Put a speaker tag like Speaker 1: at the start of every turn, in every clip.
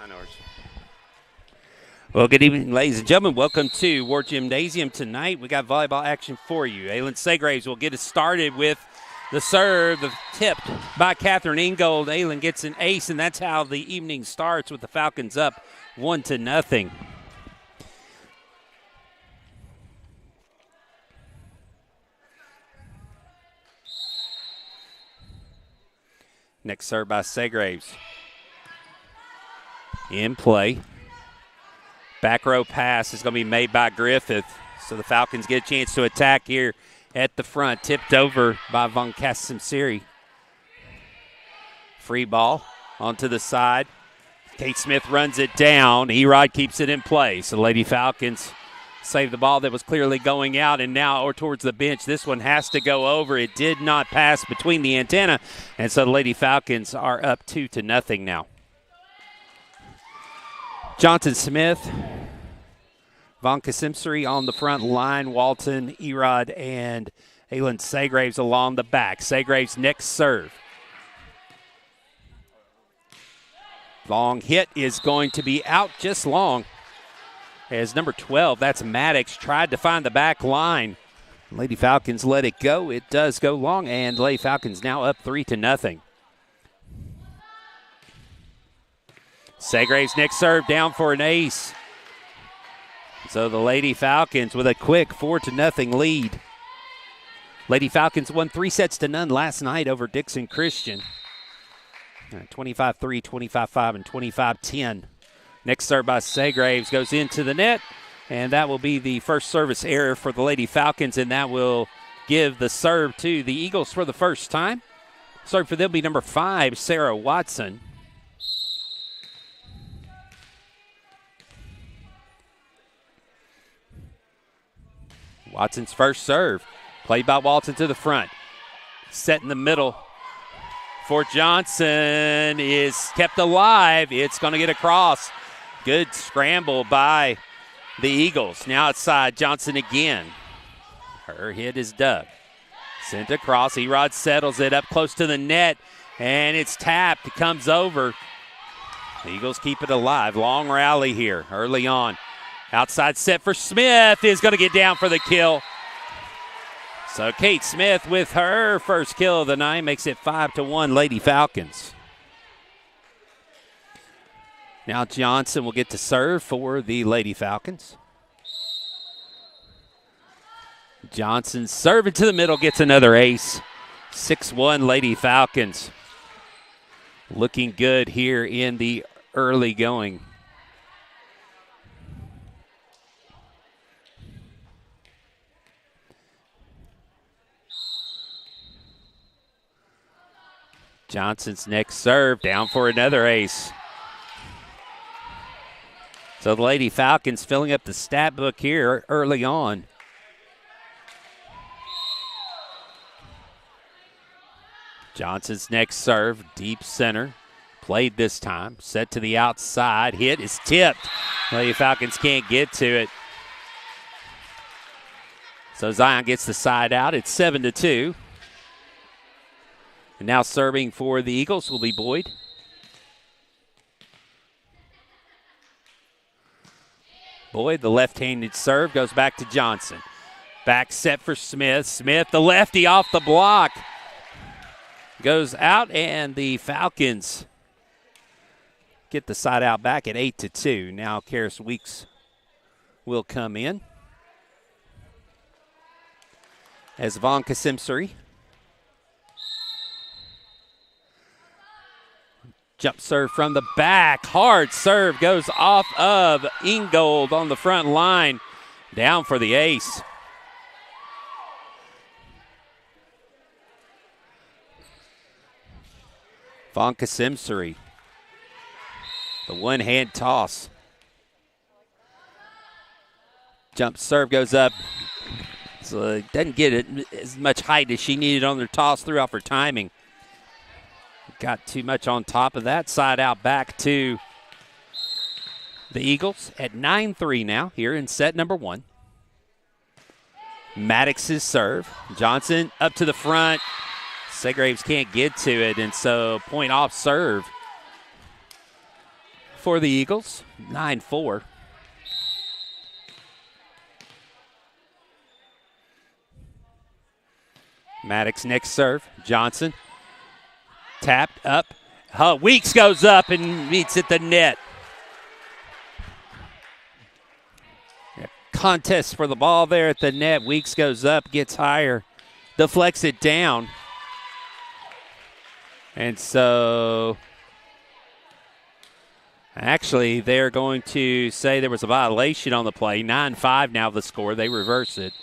Speaker 1: I know hers.
Speaker 2: Well, good evening, ladies and gentlemen. Welcome to War Gymnasium tonight. We got volleyball action for you. Aylin Segraves will get us started with the serve, tipped by Catherine Ingold. Aylin gets an ace, and that's how the evening starts with the Falcons up 1-0. Next serve by Segraves. In play. Back row pass is going to be made by Griffith. So the Falcons get a chance to attack here at the front. Tipped over by Von Kasimsiri. Free ball onto the side. Kate Smith runs it down. Erod keeps it in play. So Lady Falcons save the ball that was clearly going out, and now or towards the bench. This one has to go over. It did not pass between the antenna, and so the Lady Falcons are up 2-0 now. Johnson Smith, Von Kasimsiri on the front line, Walton, Erod, and Aylin Segraves along the back. Segraves next serve. Long hit is going to be out just long. As number 12, that's Maddox, tried to find the back line. Lady Falcons let it go. It does go long, and Lady Falcons now up 3-0. Segraves next serve down for an ace. So the Lady Falcons with a quick 4-0 lead. Lady Falcons won 3-0 last night over Dixon Christian. 25-3, 25-5, and 25-10. Next serve by Segraves goes into the net, and that will be the first service error for the Lady Falcons, and that will give the serve to the Eagles for the first time. Serve for them will be number 5, Sarah Watson. Watson's first serve, played by Walton to the front. Set in the middle for Johnson, is kept alive. It's going to get across. Good scramble by the Eagles. Now outside, Johnson again. Her hit is dug. Sent across. Erod settles it up close to the net, and it's tapped. It comes over. The Eagles keep it alive. Long rally here early on. Outside set for Smith is going to get down for the kill. So Kate Smith with her first kill of the night makes it 5-1 Lady Falcons. Now Johnson will get to serve for the Lady Falcons. Johnson's serving to the middle, gets another ace. 6-1 Lady Falcons. Looking good here in the early going. Johnson's next serve, down for another ace. So the Lady Falcons filling up the stat book here early on. Johnson's next serve, deep center. Played this time, set to the outside. Hit is tipped. Lady Falcons can't get to it. So Zion gets the side out. It's 7-2. And now serving for the Eagles will be Boyd. Boyd, the left-handed serve, goes back to Johnson. Back set for Smith. Smith, the lefty off the block. Goes out, and the Falcons get the side out back at 8-2. Now Karis Weeks will come in. As Von Kasimsiri. Jump serve from the back. Hard serve goes off of Ingold on the front line. Down for the ace. Von Kasimsiri. The one-hand toss. Jump serve goes up. So it doesn't get it as much height as she needed on their toss. Threw off her timing. Got too much on top of that. Side out back to the Eagles at 9-3 now here in set number 1. Maddox's serve. Johnson up to the front. Segraves can't get to it, and so point off serve for the Eagles, 9-4. Maddox next serve. Johnson tapped up. Weeks goes up and meets at the net. Contest for the ball there at the net. Weeks goes up, gets higher, deflects it down. And so actually they're going to say there was a violation on the play. 9-5 now the score. They reverse it.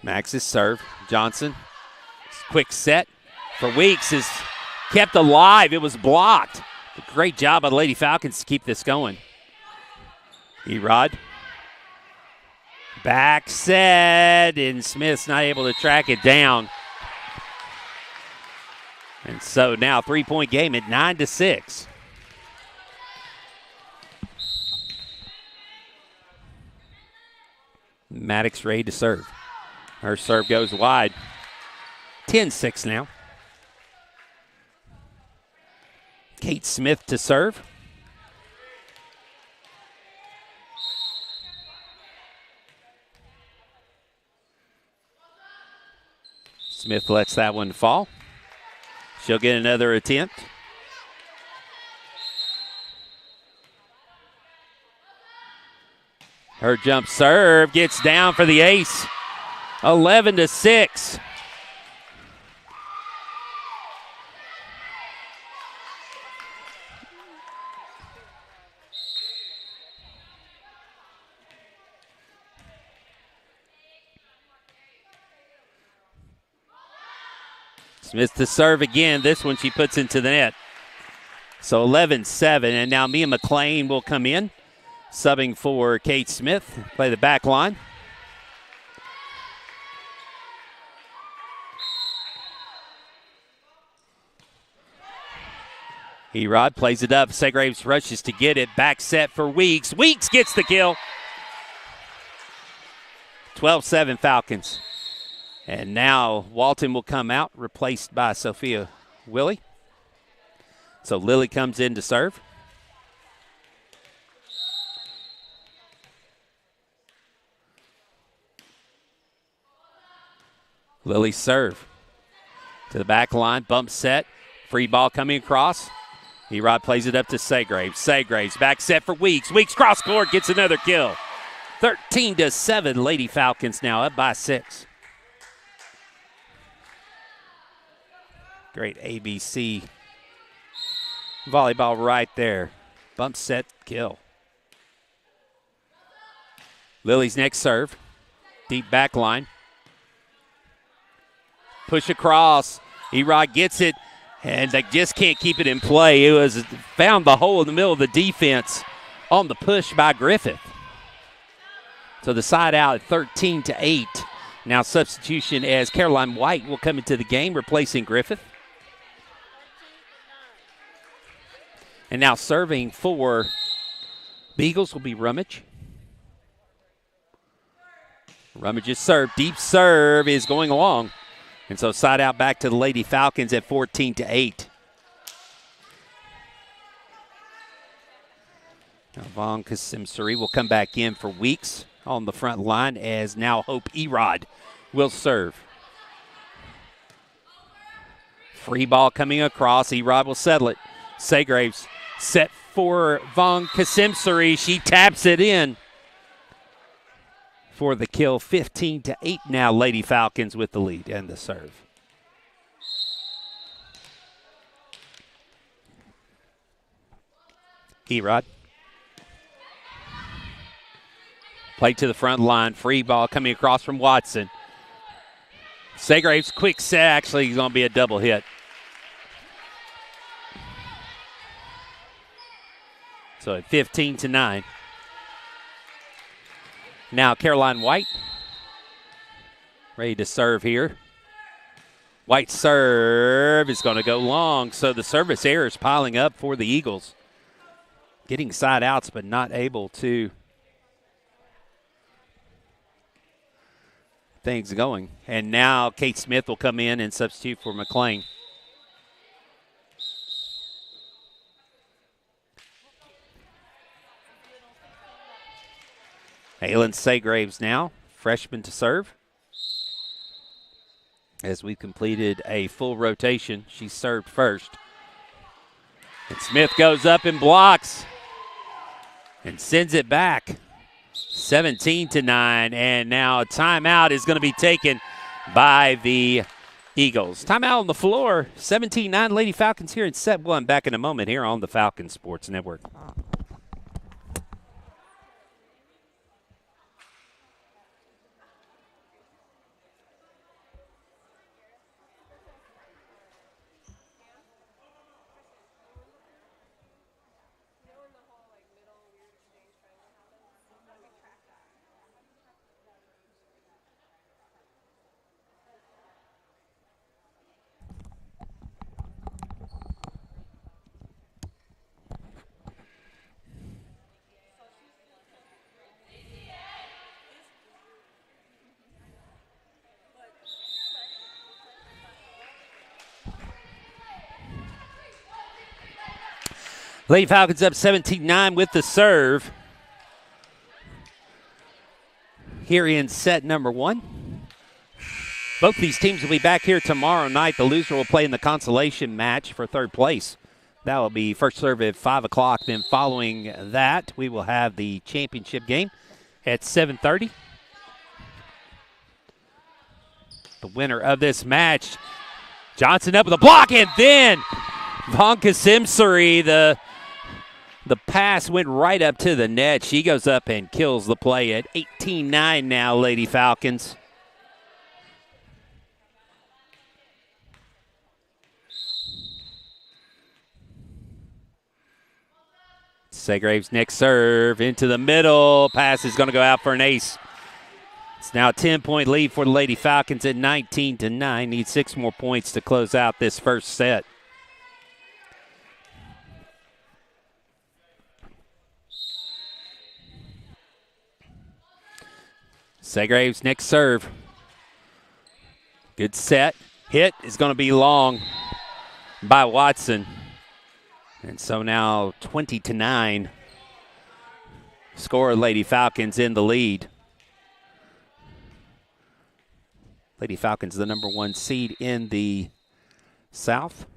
Speaker 2: Max's serve. Johnson. Quick set for Weeks is kept alive. It was blocked. Great job by the Lady Falcons to keep this going. Erod. Back set, and Smith's not able to track it down. And so now 3-point game at 9-6. Maddox ready to serve. Her serve goes wide. 10-6 now. Kate Smith to serve. Smith lets that one fall. She'll get another attempt. Her jump serve gets down for the ace. 11-6. Smith to serve again. This one she puts into the net. So 11-7, and now Mia McLean will come in, subbing for Kate Smith, play the back line. Erod plays it up. Segraves rushes to get it. Back set for Weeks. Weeks gets the kill. 12-7 Falcons. And now Walton will come out, replaced by Sophia Willie. So Lily comes in to serve. Lily serve. To the back line, bump set. Free ball coming across. Erod plays it up to Segraves. Segraves back set for Weeks. Weeks cross court gets another kill. 13-7 Lady Falcons now up by 6. Great ABC volleyball right there. Bump set kill. Lily's next serve. Deep back line. Push across. Erod gets it. And they just can't keep it in play. It was found the hole in the middle of the defense on the push by Griffith. So the side out at 13-8. Now substitution as Caroline White will come into the game, replacing Griffith. And now serving for the Eagles will be Rummage. Rummage's serve, deep serve is going along. And so side out back to the Lady Falcons at 14-8. Now Vaughn Kasimsari will come back in for Weeks on the front line as now Hope Erod will serve. Free ball coming across. Erod will settle it. Segraves set for Vaughn Kasimsari. She taps it in for the kill. 15-8 now. Lady Falcons with the lead and the serve. Erod. Play to the front line. Free ball coming across from Watson. Segraves quick set. Actually, he's going to be a double hit. So at 15-9. Now Caroline White ready to serve here. White's serve is going to go long. So the service errors piling up for the Eagles. Getting side outs but not able to things going. And now Kate Smith will come in and substitute for McLean. Aylin Segraves now, freshman to serve. As we've completed a full rotation, she served first. And Smith goes up and blocks and sends it back. 17-9, and now a timeout is going to be taken by the Eagles. Timeout on the floor, 17-9 Lady Falcons here in set one. Back in a moment here on the Falcons Sports Network. Lady Falcons up 17-9 with the serve. Here in set number one. Both these teams will be back here tomorrow night. The loser will play in the consolation match for third place. That will be first serve at 5 o'clock. Then following that, we will have the championship game at 7:30. The winner of this match, Johnson up with a block, and then Vonka Simsari, the pass went right up to the net. She goes up and kills the play at 18-9 now, Lady Falcons. Segraves next serve into the middle. Pass is going to go out for an ace. It's now a 10-point lead for the Lady Falcons at 19-9. Need 6 more points to close out this first set. Segraves next serve. Good set. Hit is going to be long by Watson. And so now 20-9. Score Lady Falcons in the lead. Lady Falcons the number 1 seed in the South.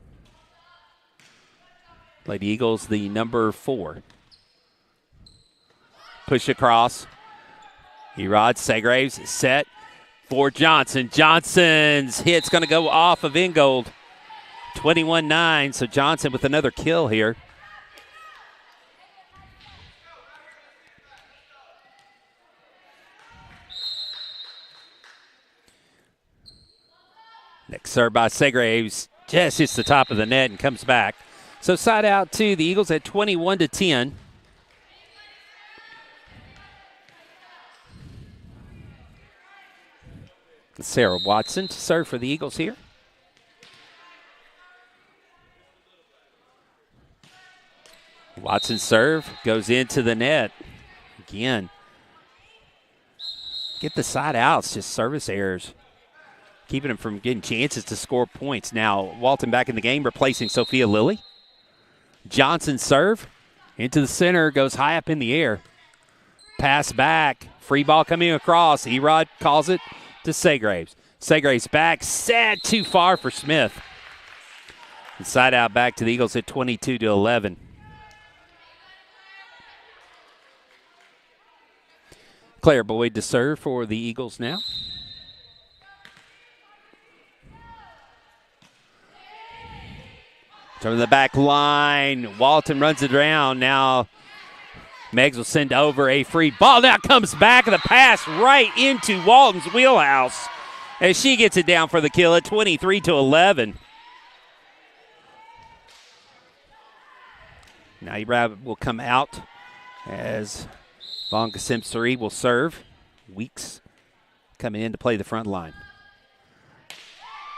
Speaker 2: Lady Eagles the number 4. Push across. Erod Segraves set for Johnson. Johnson's hit's going to go off of Ingold. 21-9, so Johnson with another kill here. Next serve by Segraves. Just hits the top of the net and comes back. So side out to the Eagles at 21-10. Sarah Watson to serve for the Eagles here. Watson's serve goes into the net. Again, get the side outs, just service errors. Keeping them from getting chances to score points. Now, Walton back in the game, replacing Sophia Lilly. Johnson serve into the center, goes high up in the air. Pass back, free ball coming across. Erod calls it to Segraves. Segraves back, set too far for Smith. And side out back to the Eagles at 22-11. Claire Boyd to serve for the Eagles now. From the back line, Walton runs it around. Now Meggs will send over a free ball. Now comes back, and the pass right into Walton's wheelhouse as she gets it down for the kill at 23-11. Now Erod will come out as Von Kasimsari will serve. Weeks coming in to play the front line.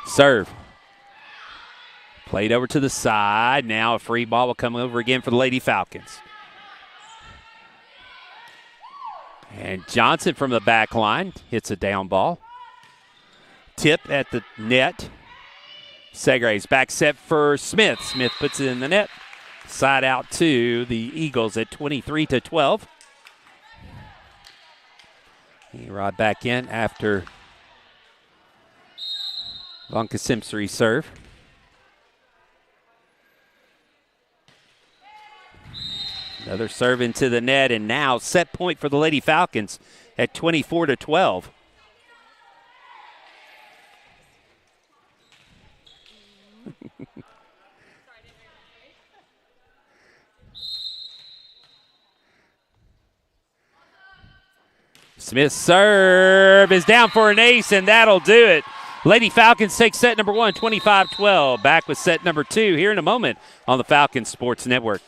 Speaker 2: Serve. Played over to the side. Now a free ball will come over again for the Lady Falcons. And Johnson from the back line hits a down ball. Tip at the net. Segraves back set for Smith. Smith puts it in the net. Side out to the Eagles at 23-12. Erod back in after Von Kasimseri serve. Another serve into the net, and now set point for the Lady Falcons at 24-12. Smith's serve is down for an ace, and that'll do it. Lady Falcons take set number 1, 25-12. Back with set number 2 here in a moment on the Falcons Sports Network.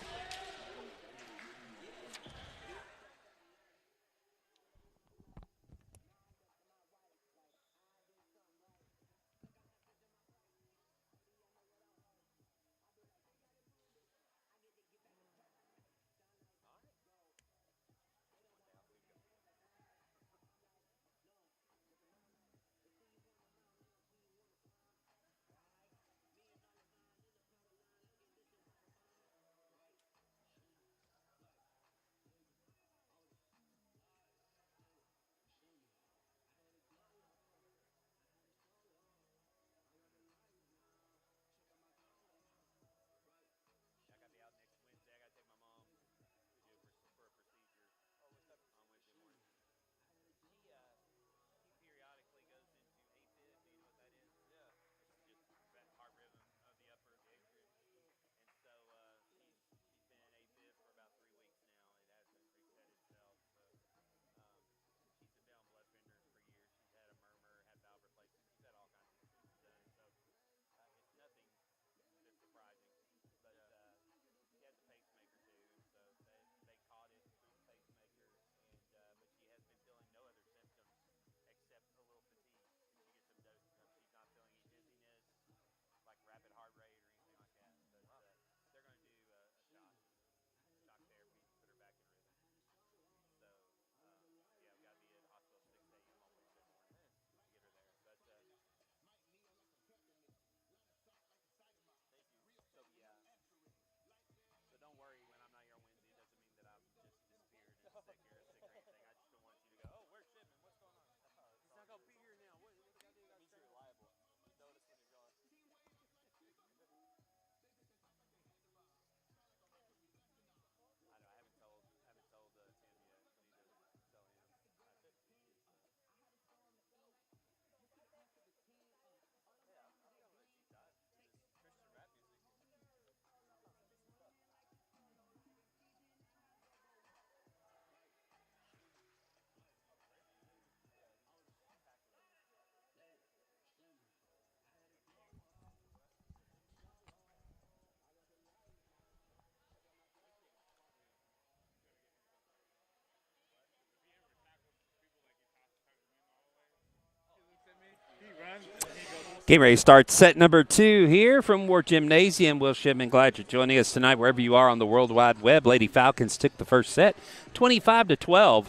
Speaker 2: Getting ready to start set number 2 here from War Gymnasium. Will Shipman, glad you're joining us tonight wherever you are on the World Wide Web. Lady Falcons took the first set, 25-12.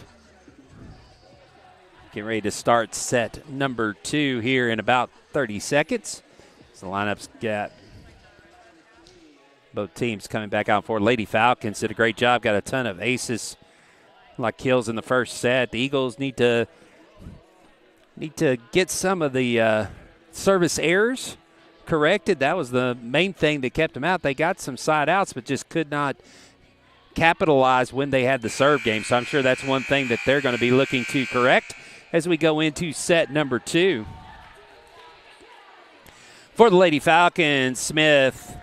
Speaker 2: Getting ready to start set number 2 here in about 30 seconds. So the lineup's got both teams coming back out for. Lady Falcons did a great job, got a ton of aces like kills in the first set. The Eagles need to get some of the service errors corrected. That was the main thing that kept them out. They got some side outs, but just could not capitalize when they had the serve game. So I'm sure that's one thing that they're going to be looking to correct as we go into set number 2. For the Lady Falcons, Smith,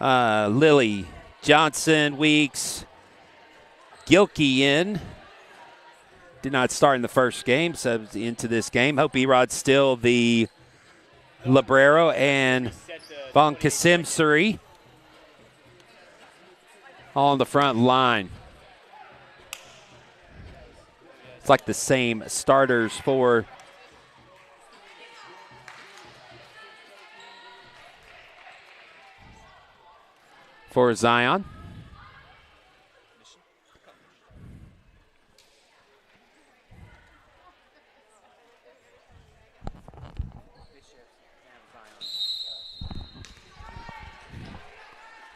Speaker 2: Lily, Johnson, Weeks, Gilkey in. Did not start in the first game, so into this game. Hope Erod's still the libero, and Von Kasimseri on the front line. It's like the same starters for Zion.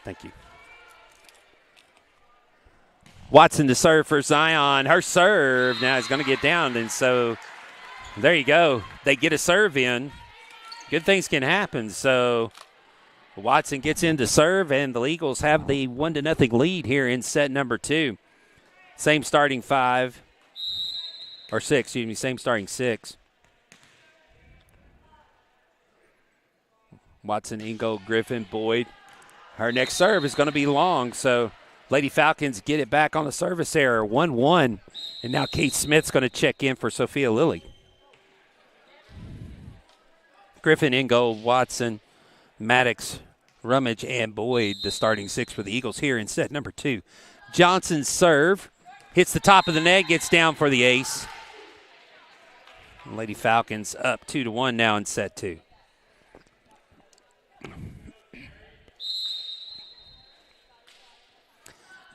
Speaker 2: Thank you. Watson to serve for Zion. Her serve now is going to get down, and so there you go. They get a serve in. Good things can happen. So Watson gets in to serve, and the Eagles have the 1-0 lead here in set number 2. Same starting 5, or 6, excuse me, same starting 6. Watson, Ingold, Griffin, Boyd. Her next serve is going to be long, so Lady Falcons get it back on the service error, 1-1. And now Kate Smith's going to check in for Sophia Lilly. Griffin, Ingold, Watson, Maddox, Rummage, and Boyd, the starting 6 for the Eagles here in set number 2. Johnson's serve hits the top of the net, gets down for the ace. Lady Falcons up 2-1 now in set 2.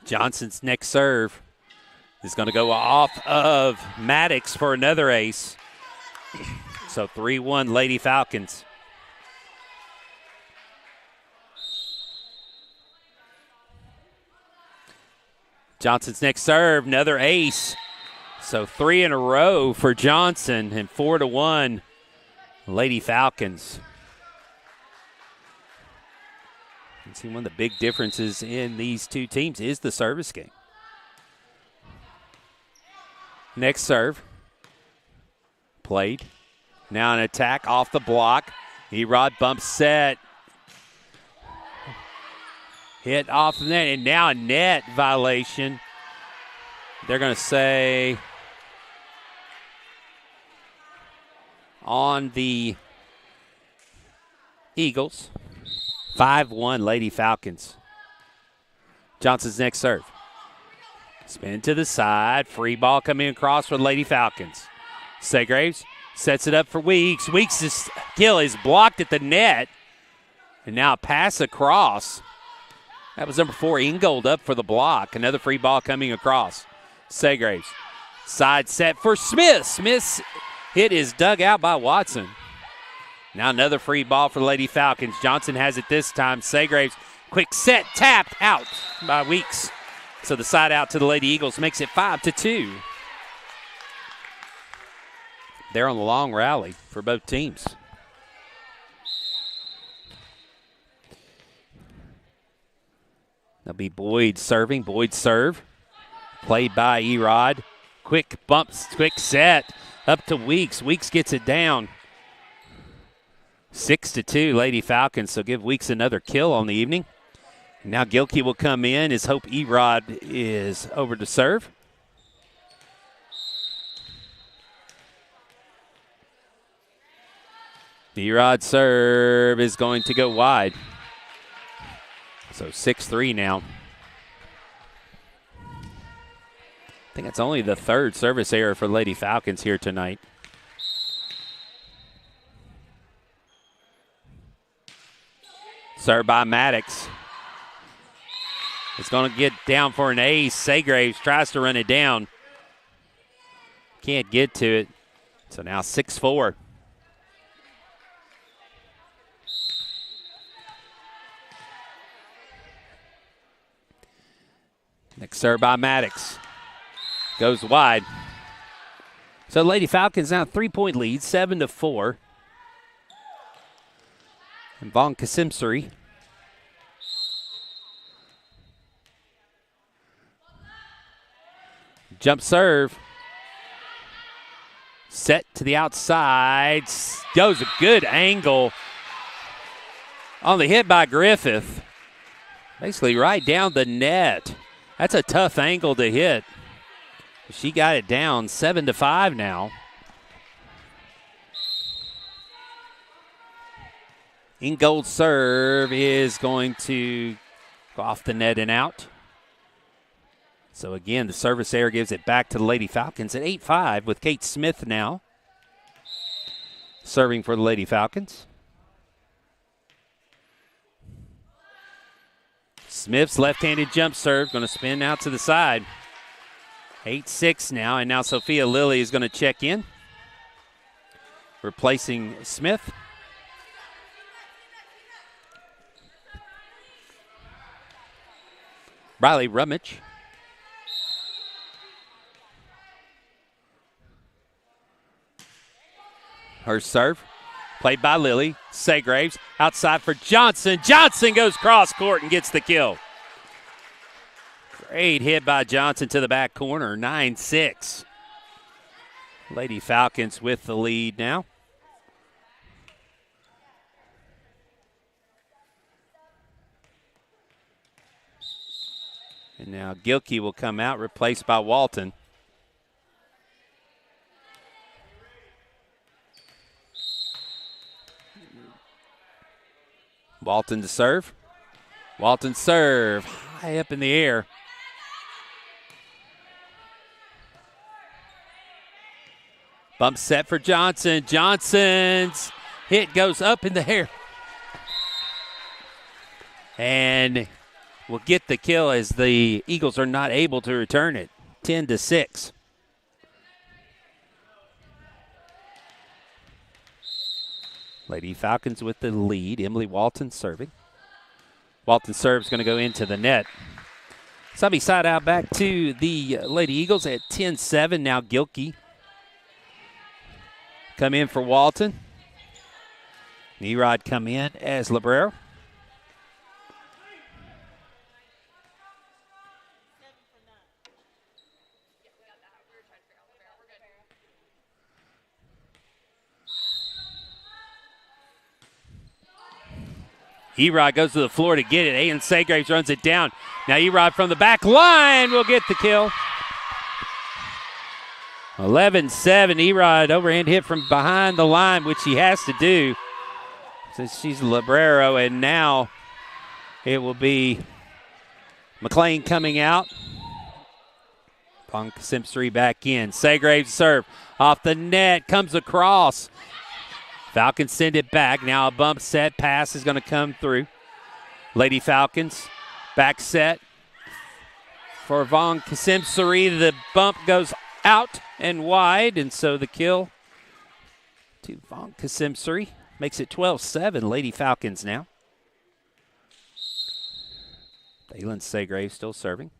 Speaker 2: Johnson's next serve is going to go off of Maddox for another ace. So 3-1 Lady Falcons. Johnson's next serve, another ace. So 3 in a row for Johnson, and 4-1 Lady Falcons. You see, one of the big differences in these two teams is the service game. Next serve. Played. Now an attack off the block. Erod bumps set. Hit off the net, and now a net violation. They're going to say on the Eagles. 5-1 Lady Falcons. Johnson's next serve. Spin to the side. Free ball coming across for Lady Falcons. Segraves sets it up for Weeks. Weeks' kill is blocked at the net. And now a pass across. That was number 4, Ingold, up for the block. Another free ball coming across. Segraves. Side set for Smith. Smith's hit is dug out by Watson. Now another free ball for the Lady Falcons. Johnson has it this time. Segraves, quick set, tapped out by Weeks. So the side out to the Lady Eagles makes it 5-2. They're on the long rally for both teams. That'll be Boyd serving. Boyd serve. Played by Erod. Quick bumps, quick set. Up to Weeks. Weeks gets it down. 6-2 Lady Falcons, so give Weeks another kill on the evening. Now Gilkey will come in as Hope Erod is over to serve. The Erod serve is going to go wide. So 6-3 now. I think it's only the third service error for Lady Falcons here tonight. Served by Maddox. It's going to get down for an ace. Segraves tries to run it down. Can't get to it. So now 6-4. Next serve by Maddox. Goes wide. So Lady Falcons now 3-point lead, 7-4. And Von Kasimsari. Jump serve. Set to the outside. Goes a good angle on the hit by Griffith. Basically right down the net. That's a tough angle to hit. She got it down 7-5 now. Ingold's serve is going to go off the net and out. So again, the service error gives it back to the Lady Falcons at 8-5 with Kate Smith now serving for the Lady Falcons. Smith's left-handed jump serve going to spin out to the side. 8-6 now, and now Sophia Lilly is going to check in, replacing Smith. Riley Rummage Her serve. Played by Lily. Segraves outside for Johnson. Johnson goes cross court and gets the kill. Great hit by Johnson to the back corner. 9-6. Lady Falcons with the lead now. And now Gilkey will come out, replaced by Walton. Walton to serve. Walton serve. High up in the air. Bump set for Johnson. Johnson's hit goes up in the air. And will get the kill as the Eagles are not able to return it. 10-6. Lady Falcons with the lead. Emily Walton serving. Walton serve's going to go into the net. Subby side out back to the Lady Eagles at 10-7. Now Gilkey come in for Walton. Nerod come in as Librero. Erod goes to the floor to get it. Aiden Segraves runs it down. Now Erod from the back line will get the kill. 11-7. Erod overhand hit from behind the line, which he has to do since she's Librero. And now it will be McLean coming out. Punk Simpson back in. Segraves serve off the net. Comes across. Falcons send it back. Now a bump set pass is going to come through. Lady Falcons back set for Von Kasimsari. The bump goes out and wide, and so the kill to Von Kasimsari makes it 12-7. Lady Falcons now. Thalen Segrave still serving.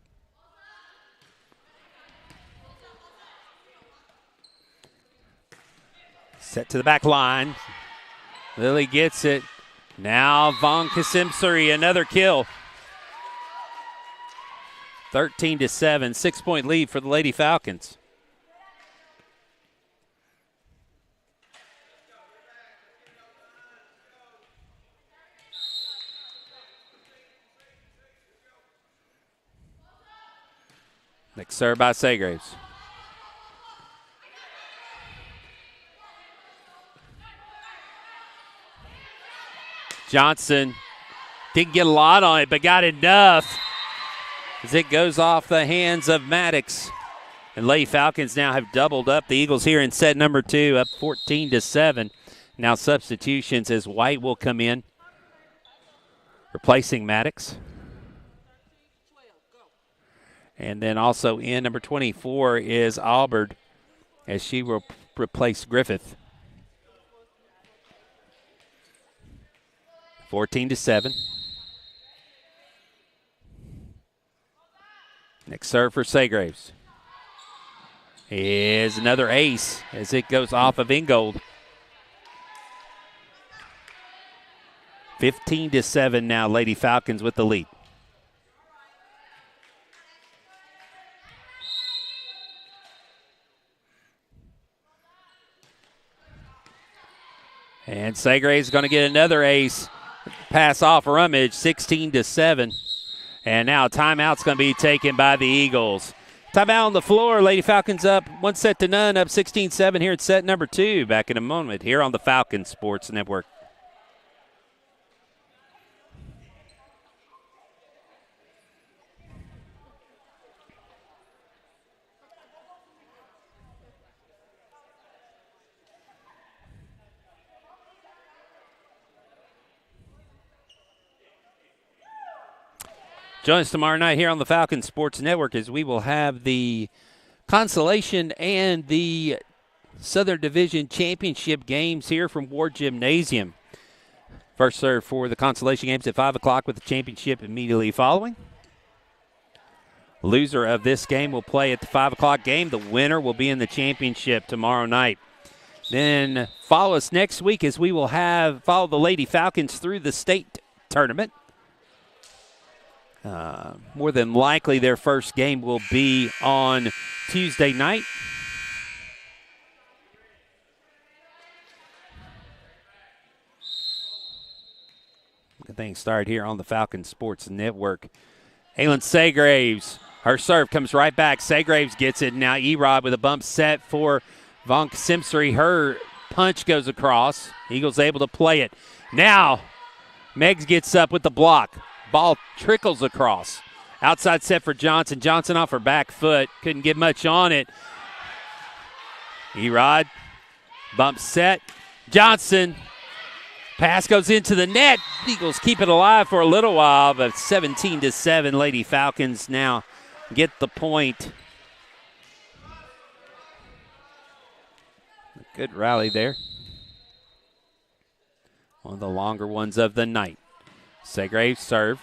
Speaker 2: Set to the back line. Lily gets it. Now Von Kasimsari, another kill. 13-7, 6-point lead for the Lady Falcons. Next serve by Segraves. Johnson didn't get a lot on it, but got enough as it goes off the hands of Maddox. And Lady Falcons now have doubled up the Eagles here in set number 2, up 14-7. Now substitutions as White will come in, replacing Maddox. And then also in number 24 is Albert, as she will replace Griffith. 14-7. Next serve for Segraves is another ace as it goes off of Ingold. 15-7 now, Lady Falcons with the lead. And Segraves is going to get another ace. Pass off Rummage, 16-7. And now a timeout's going to be taken by the Eagles. Timeout on the floor. Lady Falcons up 1-0, up 16-7 here at set number 2. Back in a moment here on the Falcons Sports Network. Join us tomorrow night here on the Falcons Sports Network as we will have the Consolation and the Southern Division Championship games here from Ward Gymnasium. First serve for the Consolation games at 5 o'clock with the championship immediately following. Loser of this game will play at the 5 o'clock game. The winner will be in the championship tomorrow night. Then follow us next week as we will follow the Lady Falcons through the state tournament. More than likely their first game will be on Tuesday night. Good thing started here on the Falcon Sports Network. Aylin Segraves, her serve comes right back. Segraves gets it. Now Erod with a bump set for Von Simsbury. Her punch goes across. Eagles able to play it. Now Meggs gets up with the block. Ball trickles across. Outside set for Johnson. Johnson off her back foot. Couldn't get much on it. Erod, bump set. Johnson. Pass goes into the net. Eagles keep it alive for a little while, but 17-7. Lady Falcons now get the point. Good rally there. One of the longer ones of the night. Segraves serve.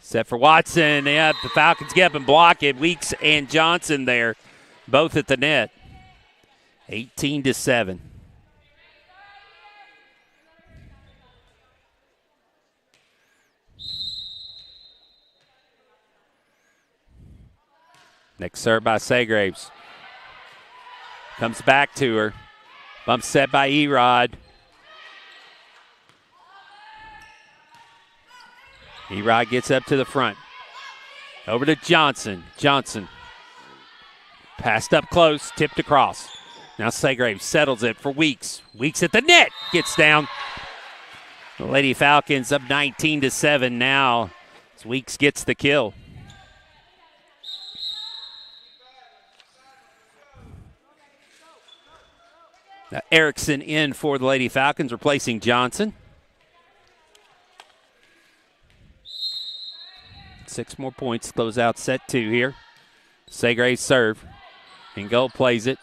Speaker 2: Set for Watson. Yeah, the Falcons get up and block it. Weeks and Johnson there, both at the net. 18-7. Next serve by Segraves. Comes back to her. Bump set by Erod. Erod gets up to the front. Over to Johnson. Johnson. Passed up close, tipped across. Now Segraves settles it for Weeks. Weeks at the net. Gets down. The Lady Falcons up 19-7 now as Weeks gets the kill. Now Erickson in for the Lady Falcons, replacing Johnson. 6 more points, close out set 2 here. Segraves serve. Ingold plays it.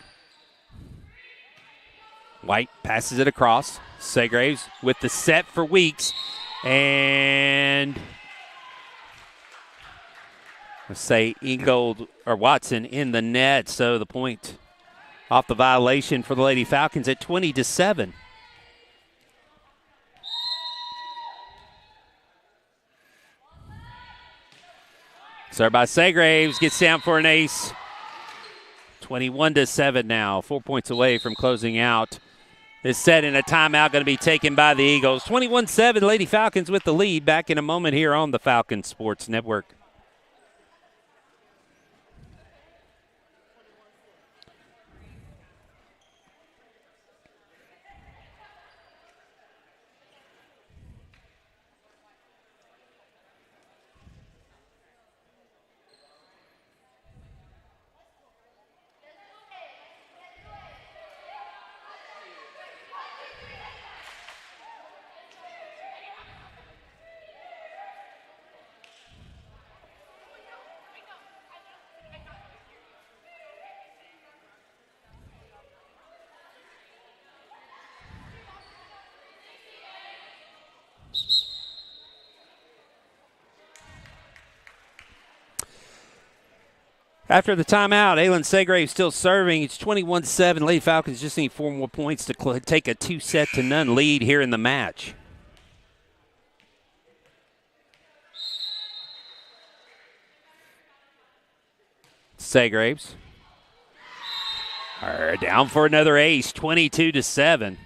Speaker 2: White passes it across. Segraves with the set for Weeks. And let's say Ingold or Watson in the net. So the point off the violation for the Lady Falcons at 20-7. Served by Segraves, gets down for an ace. 21-7 now, 4 points away from closing out this set, in a timeout going to be taken by the Eagles. 21-7, Lady Falcons with the lead. Back in a moment here on the Falcon Sports Network. After the timeout, Aylin Segraves still serving. It's 21-7. Lady Falcons just need 4 more points to take a 2-0 lead here in the match. Segraves. Down for another ace, 22-7.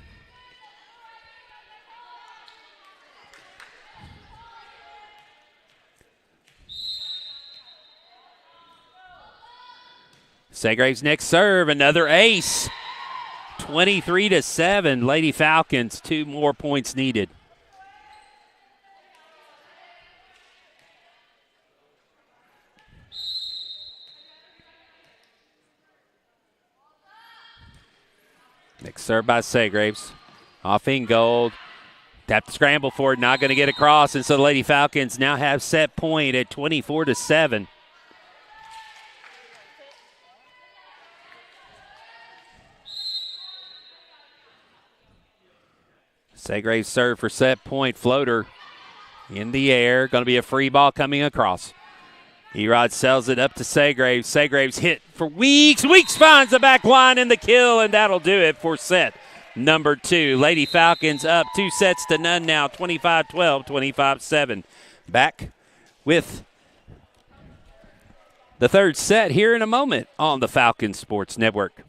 Speaker 2: Segraves next serve, another ace. 23-7. Lady Falcons, 2 more points needed. Next serve by Segraves. Off Ingold. Tap the scramble for it, not going to get across. And so the Lady Falcons now have set point at 24-7. Segraves serve for set point, floater in the air. Going to be a free ball coming across. Erod sells it up to Segraves. Segraves hit for Weeks. Weeks finds the back line and the kill, and that'll do it for set number 2. Lady Falcons up 2-0 now, 25-12, 25-7. Back with the third set here in a moment on the Falcon Sports Network.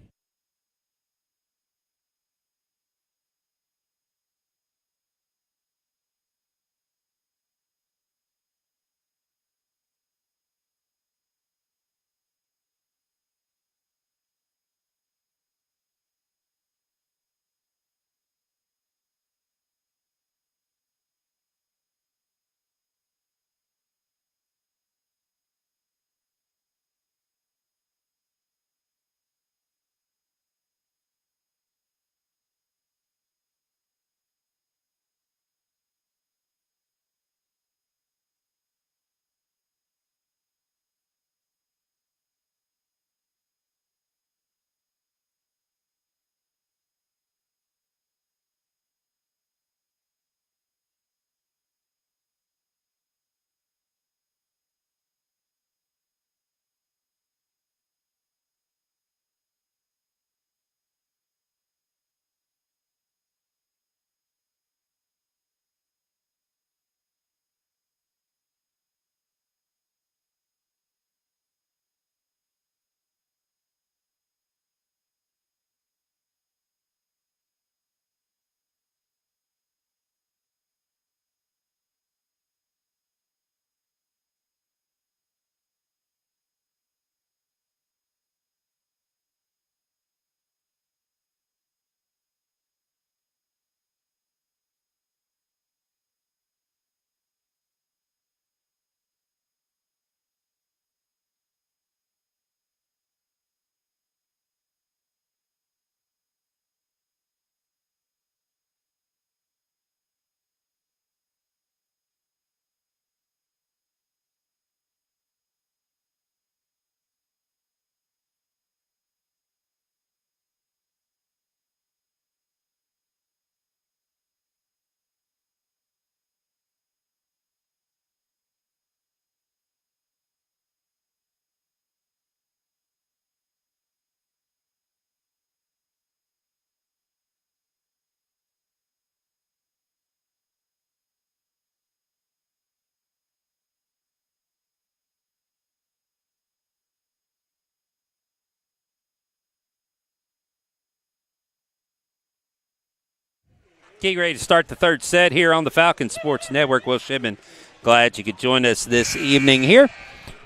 Speaker 2: Getting ready to start the third set here on the Falcon Sports Network. Will Shipman, glad you could join us this evening here.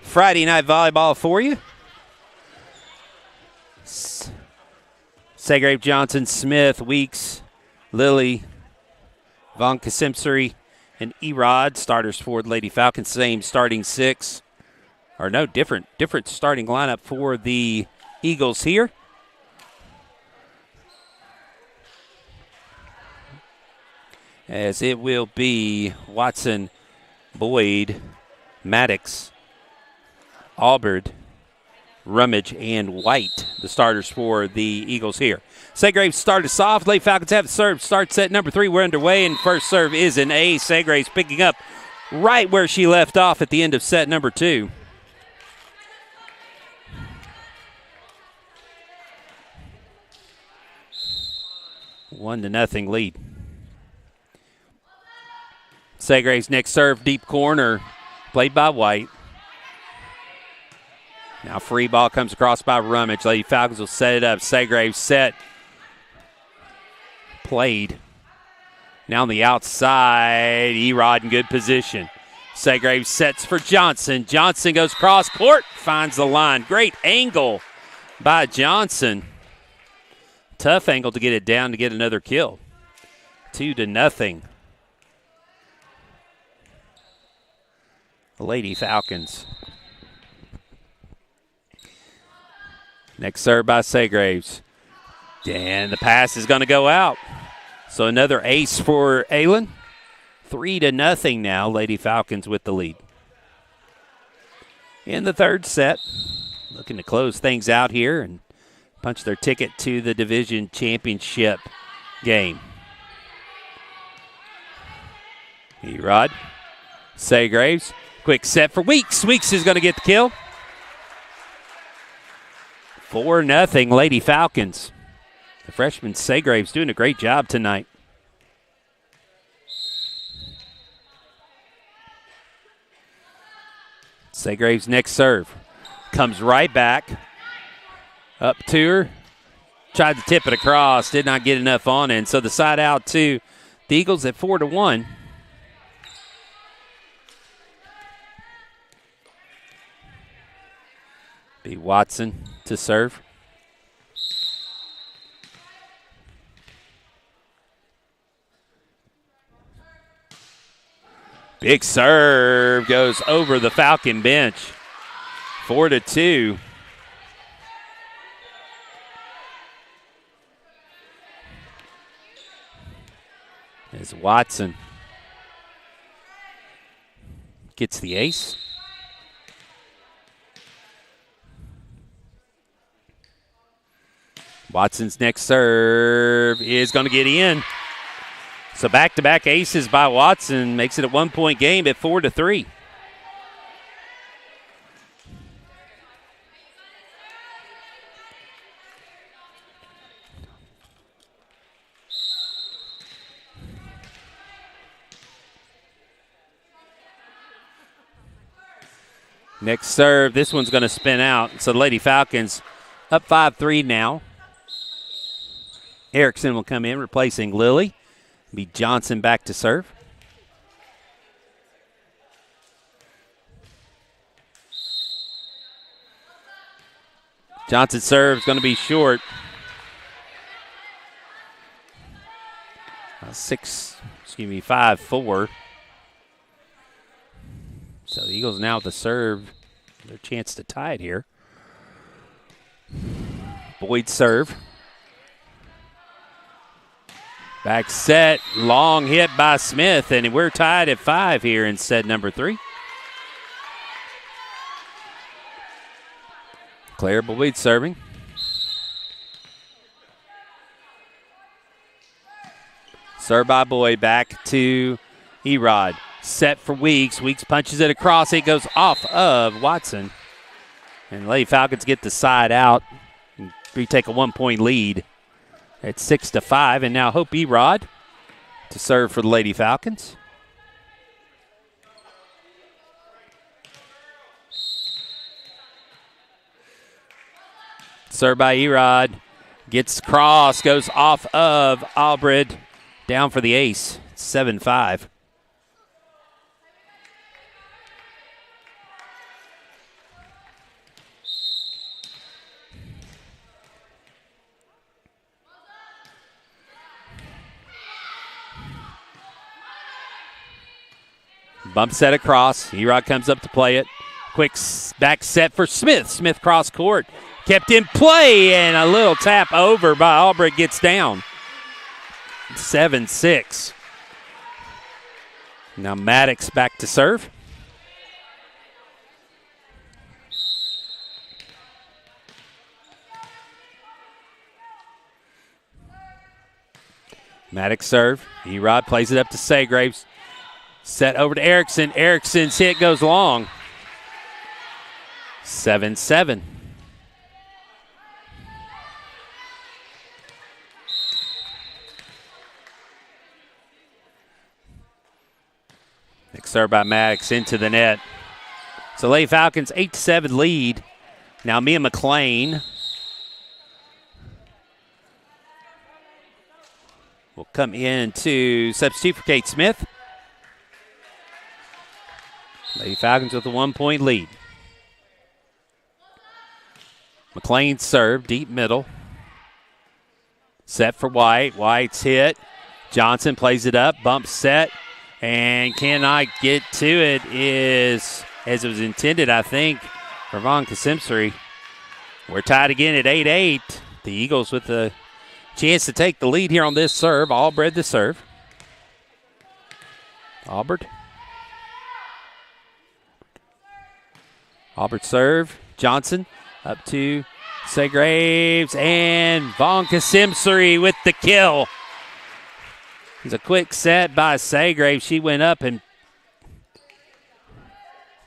Speaker 2: Friday night volleyball for you. Segrave, Johnson, Smith, Weeks, Lilly, Von Kasimsary, and Erod. Starters for the Lady Falcons. Same starting 6. Or no, different starting lineup for the Eagles here. As it will be Watson, Boyd, Maddox, Aubert, Rummage, and White, the starters for the Eagles here. Segraves started soft. Lady Falcons have the serve. Start set number 3. We're underway, and first serve is an ace. Segraves picking up right where she left off at the end of set number 2. One to nothing lead. Segraves next serve, deep corner, played by White. Now free ball comes across by Rummage. Lady Falcons will set it up. Segraves set. Played. Now on the outside, Erod in good position. Segraves sets for Johnson. Johnson goes cross court, finds the line. Great angle by Johnson. Tough angle to get it down to get another kill. 2-0. Lady Falcons. Next serve by Segraves. And the pass is going to go out. So another ace for Aylen. 3-0 now. Lady Falcons with the lead. In the third set. Looking to close things out here and punch their ticket to the division championship game. Erod. Segraves. Quick set for Weeks. Weeks is going to get the kill. 4-0 Lady Falcons. The freshman Segrave's doing a great job tonight. Segrave's next serve. Comes right back. Up to her. Tried to tip it across. Did not get enough on it. And so the side out to the Eagles at 4-1. Be Watson to serve. Big serve goes over the Falcon bench. 4-2. As Watson gets the ace. Watson's next serve is going to get in. So back-to-back aces by Watson makes it a 1-point game at 4-3. Next serve, this one's going to spin out. So the Lady Falcons up 5-3 now. Erickson will come in, replacing Lilly. Be Johnson back to serve. Johnson serves going to be short. 5-4. So the Eagles now with the serve. Their chance to tie it here. Boyd serve. Back set, long hit by Smith, and we're tied at 5 here in set number 3. Claire Boyd serving. Serve by Boyd, back to Erod. Set for Weeks. Weeks punches it across. It goes off of Watson. And Lady Falcons get the side out and retake a 1-point lead. At 6-5, and now Hope Erod to serve for the Lady Falcons. Serve by Erod, gets cross, goes off of Albred, down for the ace. 7-5. Bump set across. Erod comes up to play it. Quick back set for Smith. Smith cross court. Kept in play, and a little tap over by Albrecht gets down. 7-6. Now Maddox back to serve. Maddox serve. Erod plays it up to Segraves. Set over to Erickson. Erickson's hit goes long. 7-7. Next serve by Maddox into the net. So Lady Falcons 8-7 lead. Now Mia McLean will come in to substitute for Kate Smith. Lady Falcons with a 1-point lead. McLean serve, deep middle. Set for White. White's hit. Johnson plays it up, bump set, and cannot get to it. Is as it was intended, I think, for Von Kasimseri. We're tied again at 8-8. The Eagles with a chance to take the lead here on this serve. Albred the serve. Albert serve. Johnson up to Segraves, and Von Kasimseri with the kill. It's a quick set by Segraves. She went up and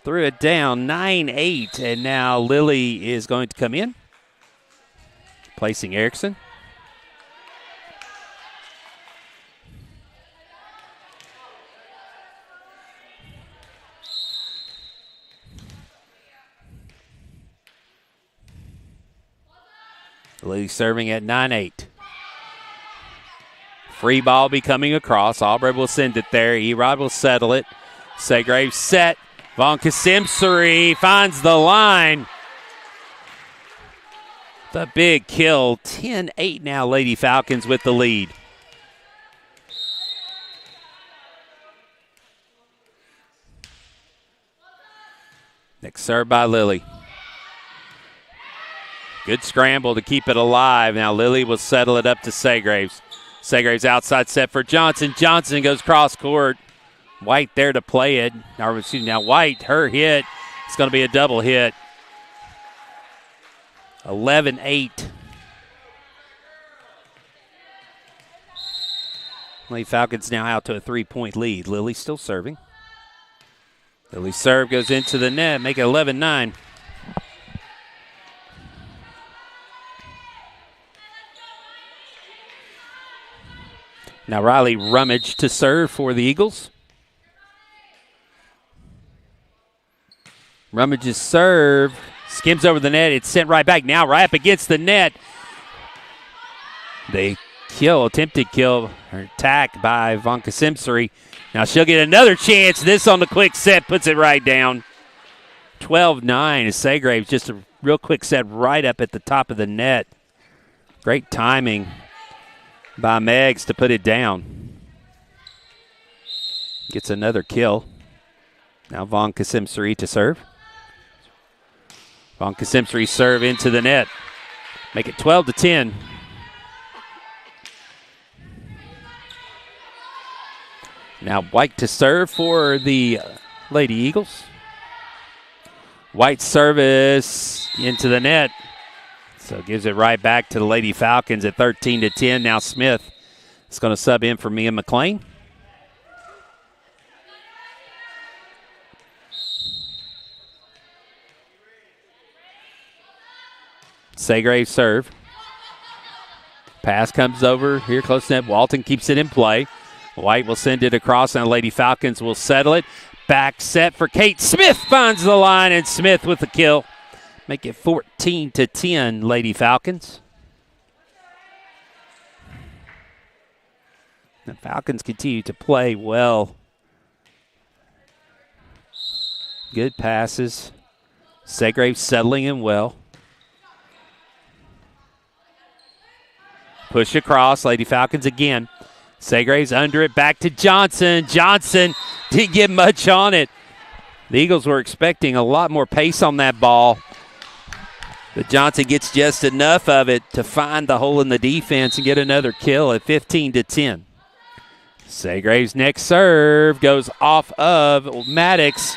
Speaker 2: threw it down 9-8, and now Lily is going to come in, placing Erickson. Lily serving at 9-8. Free ball be coming across. Aubrey will send it there. Erod will settle it. Segrave set. Von Kasimsari finds the line. The big kill. 10-8 now, Lady Falcons with the lead. Next serve by Lily. Good scramble to keep it alive. Now Lily will settle it up to Segraves. Segraves outside set for Johnson. Johnson goes cross court. White there to play it. Now White, her hit. It's going to be a double hit. 11-8. Lady Falcons now out to a 3-point lead. Lily still serving. Lily's serve goes into the net. Make it 11-9. Now Riley Rummage to serve for the Eagles. Rummage's serve skims over the net. It's sent right back. Now right up against the net. They attempted kill, or attack by Von Kasimsari. Now she'll get another chance. This on the quick set puts it right down. 12-9 as Segraves, just a real quick set right up at the top of the net. Great timing by Meggs to put it down. Gets another kill. Now Von Kasimsari to serve. Von Kasimsari serve into the net. Make it 12-10. Now White to serve for the Lady Eagles. White service into the net. So gives it right back to the Lady Falcons at 13-10. Now Smith is going to sub in for Mia McLean. Segrave serve. Pass comes over here close to net. Walton keeps it in play. White will send it across, and the Lady Falcons will settle it. Back set for Kate Smith. Finds the line, and Smith with the kill. Make it 14-10, Lady Falcons. The Falcons continue to play well. Good passes. Segrave settling in well. Push across, Lady Falcons again. Segrave's under it, back to Johnson. Johnson didn't get much on it. The Eagles were expecting a lot more pace on that ball. But Johnson gets just enough of it to find the hole in the defense and get another kill at 15-10. Segrave's next serve goes off of Maddox.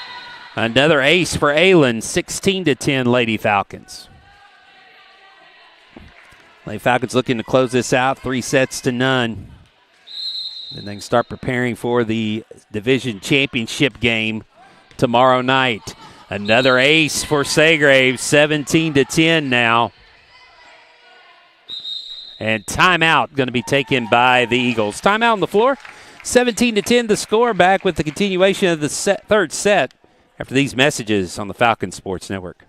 Speaker 2: Another ace for Aylen, 16-10 Lady Falcons. Lady Falcons looking to close this out, 3-0. Then they can start preparing for the division championship game tomorrow night. Another ace for Segrave, 17-10 now. And timeout going to be taken by the Eagles. Timeout on the floor. 17-10 the score. Back with the continuation of the third set after these messages on the Falcon Sports Network.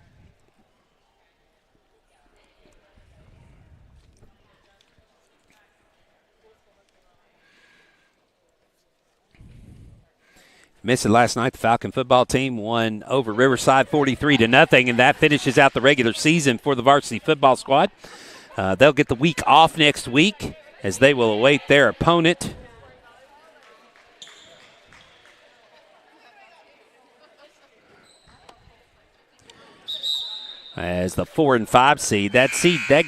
Speaker 2: Missed it last night. The Falcon football team won over Riverside 43-0, and that finishes out the regular season for the varsity football squad. They'll get the week off next week as they will await their opponent. As the 4 and 5 seed, the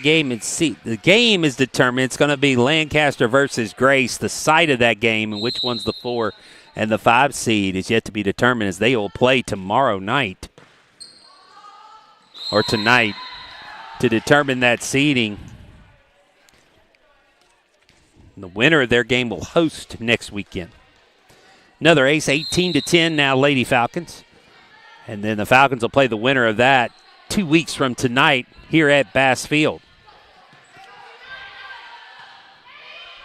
Speaker 2: game is determined. It's going to be Lancaster versus Grace. The site of that game and which one's the 4 and the 5 seed is yet to be determined as they will play tomorrow night or tonight to determine that seeding. The winner of their game will host next weekend. Another ace, 18-10 now Lady Falcons. And then the Falcons will play the winner of that 2 weeks from tonight here at Bass Field.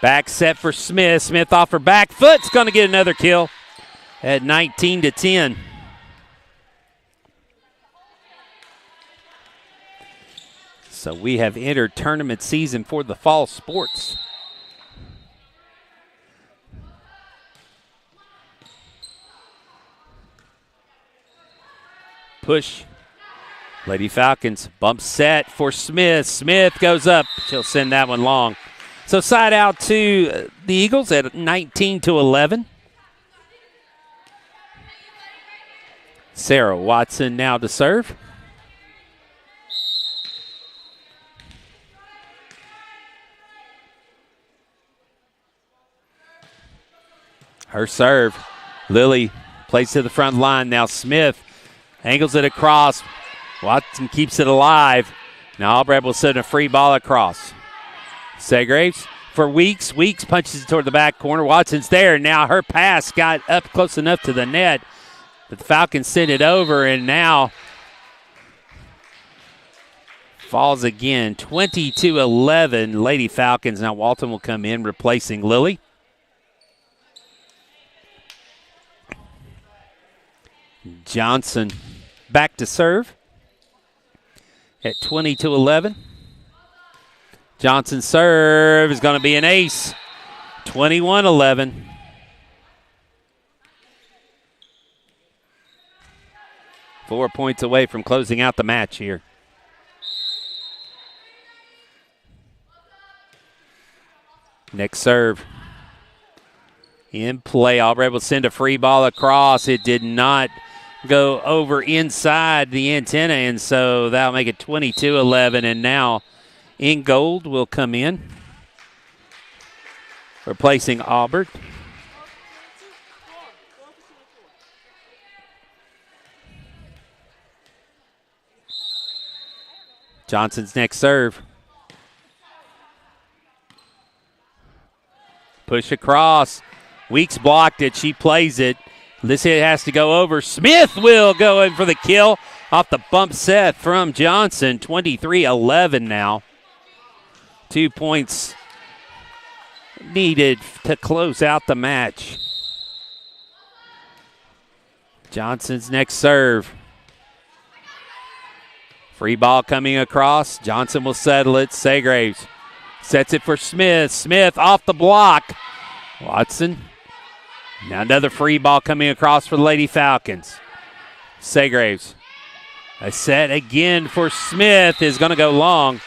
Speaker 2: Back set for Smith. Smith off her back foot's going to get another kill at 19-10. So we have entered tournament season for the fall sports. Push. Lady Falcons bump set for Smith. Smith goes up. She'll send that one long. So side out to the Eagles at 19-11. Sarah Watson now to serve. Her serve. Lily plays to the front line. Now Smith angles it across. Watson keeps it alive. Now Albright will send a free ball across. Segraves for Weeks. Weeks punches it toward the back corner. Watson's there. Now her pass got up close enough to the net. But the Falcons send it over, and now falls again. 20-11 Lady Falcons. Now Walton will come in replacing Lily. Johnson back to serve at 20-11. Johnson's serve is going to be an ace. 21-11. Four points away from closing out the match here. Next serve. In play. Albright will send a free ball across. It did not go over inside the antenna, and so that'll make it 22-11. And now Ingold will come in, replacing Aubert. Johnson's next serve. Push across. Weeks blocked it. She plays it. This hit has to go over. Smith will go in for the kill off the bump set from Johnson. 23-11 now. 2 points needed to close out the match. Johnson's next serve. Free ball coming across. Johnson will settle it. Segraves sets it for Smith. Smith off the block. Watson. Now another free ball coming across for the Lady Falcons. Segraves. A set again for Smith is going to go long.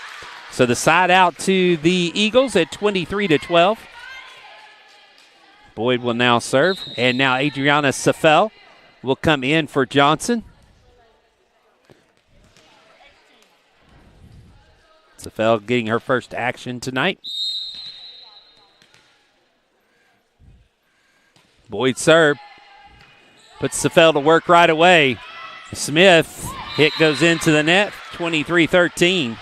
Speaker 2: So the side out to the Eagles at 23-12. Boyd will now serve. And now Adriana Safel will come in for Johnson. Safel getting her first action tonight. Boyd serve. Puts Safel to work right away. Smith, hit goes into the net, 23-13.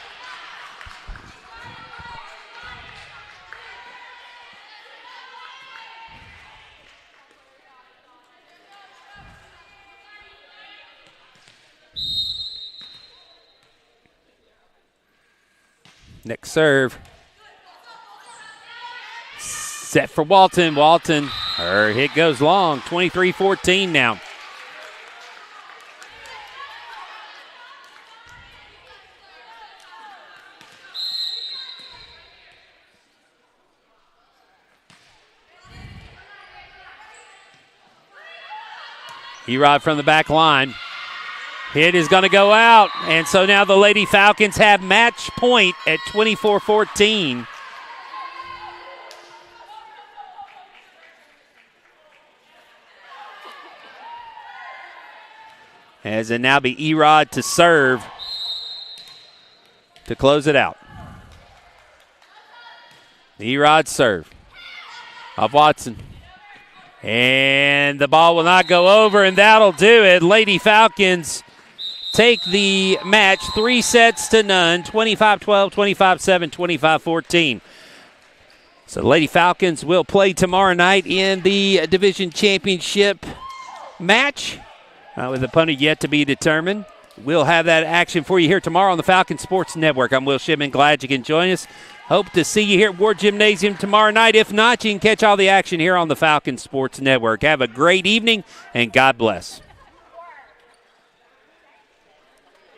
Speaker 2: Next serve. Set for Walton. Walton, her hit goes long. 23-14 now. Erod from the back line. Hit is going to go out, and so now the Lady Falcons have match point at 24-14. As it now be Erod to serve to close it out. The Erod serve of Watson. And the ball will not go over, and that'll do it. Lady Falcons take the match 3-0, 25-12, 25-7, 25-14. So the Lady Falcons will play tomorrow night in the division championship match with the opponent yet to be determined. We'll have that action for you here tomorrow on the Falcon Sports Network. I'm Will Shipman. Glad you can join us. Hope to see you here at Ward Gymnasium tomorrow night. If not, you can catch all the action here on the Falcon Sports Network. Have a great evening, and God bless.